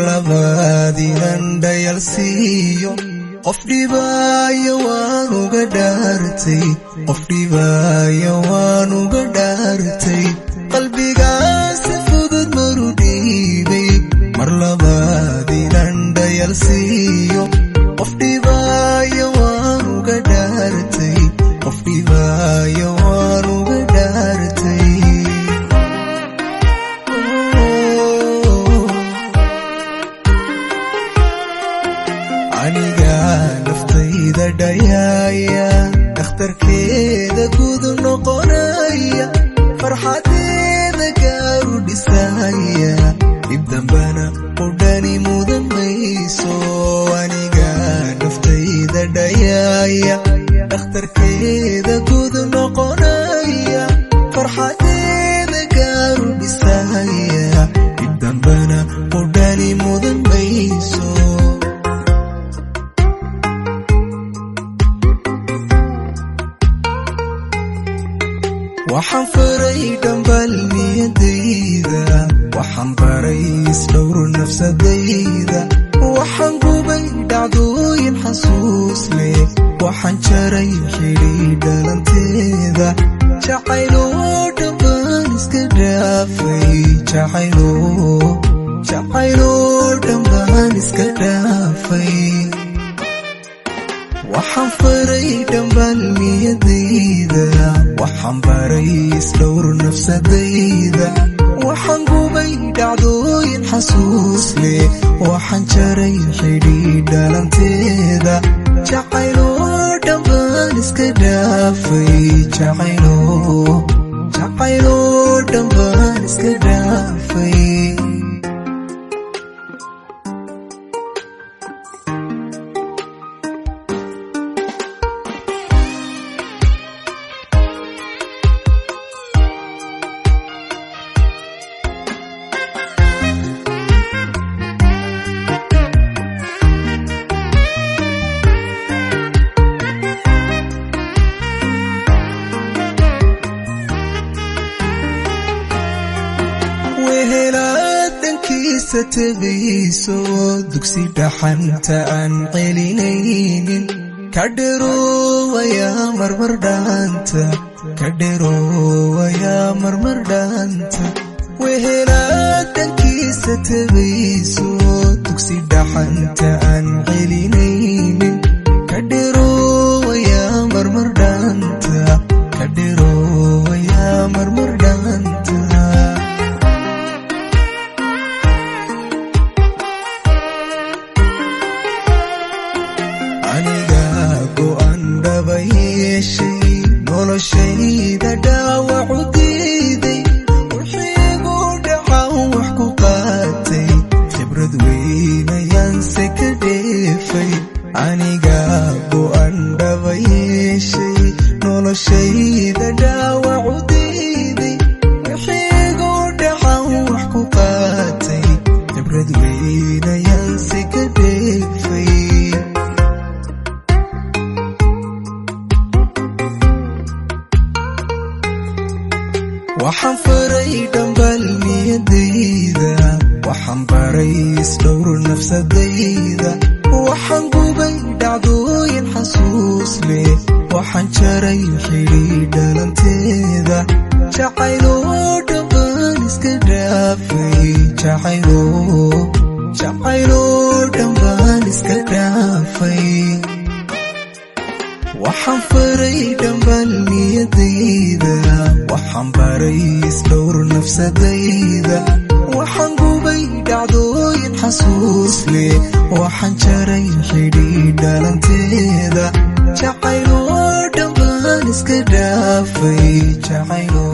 labaad inaan dhayalsiiyo qof dhibaya waan uga dhaartay qof dhibaya waan uga dhaartay qalbigaas si fudud maru dhiibay mar labaad inaan dhayalsiiyo qof dhibaya waan uga dhaartay qof dhibaya waan uga dhaartay aniga naftayda dhayaya dhakhtarkeeda guud noqonaya farxadeeda gaaru dhisaya dib dambana qudhani mudan mayso aniga naftayda dhayaya dhakhtarkeeda guud noqonaya farxadeeda gaaru dhisaya dib dambana qudhani mudan mayso waxaan faray dhambal niyadayda waxaan baray isdhowr nafsadayda waxaan gubay dhacdooyin xasuus leh waxaan jaray xidhiidh dhalanteeda jacaylo dhammaan iska dhaafay jacaylo dhammaan iska dhaafay waxaan faray dhambal niyadayda waxaan baray isdhowr nafsadayda waxaan gubay dhacdooyin xasuus leh waxaan jaray xidhiidh dhalanteeda jacaylo dhammaan iska dhaafay jacaylo dhammaan iska dhaafay wehelaadankiisa tabayso dugsi dhaxanta aan celinaynin ka dherowayaa marmar dhaanta wehelaadankiisa tabayso dugsi dhaxanta aan celinaynin ka dherowayaa marmar dhaanta ka dherowayaa marmar dhaanta aniga go'an dhaba yeeshay noloshayda dhaawacu diiday wixiigu dhacan wax ku qaatay khibrad weynayaanse ka dheefay aniga go'an dhaba yeeshay noloshayda dhaawacu diiday wixiigu dhacan wax ku qaatay khibrad weynayaanse ka dheefay waxaan faray dhambal niyadayda waxaan baray isdhowr nafsadayda waxaan gubay dhacdooyin xasuus leh waxaan jaray xidhiidh dhalanteeda jacaylo dhammaan iska dhaafay jacaylo dhammaan iska dhaafay waxaan faray dhambal niyadayda waxaan baray isdhowr nafsadayda waxaan gubay dhacdooyin xasuus leh waxaan jaray xidhiidh dhalanteeda jacaylo dhammaan iska dhaafay jacaylo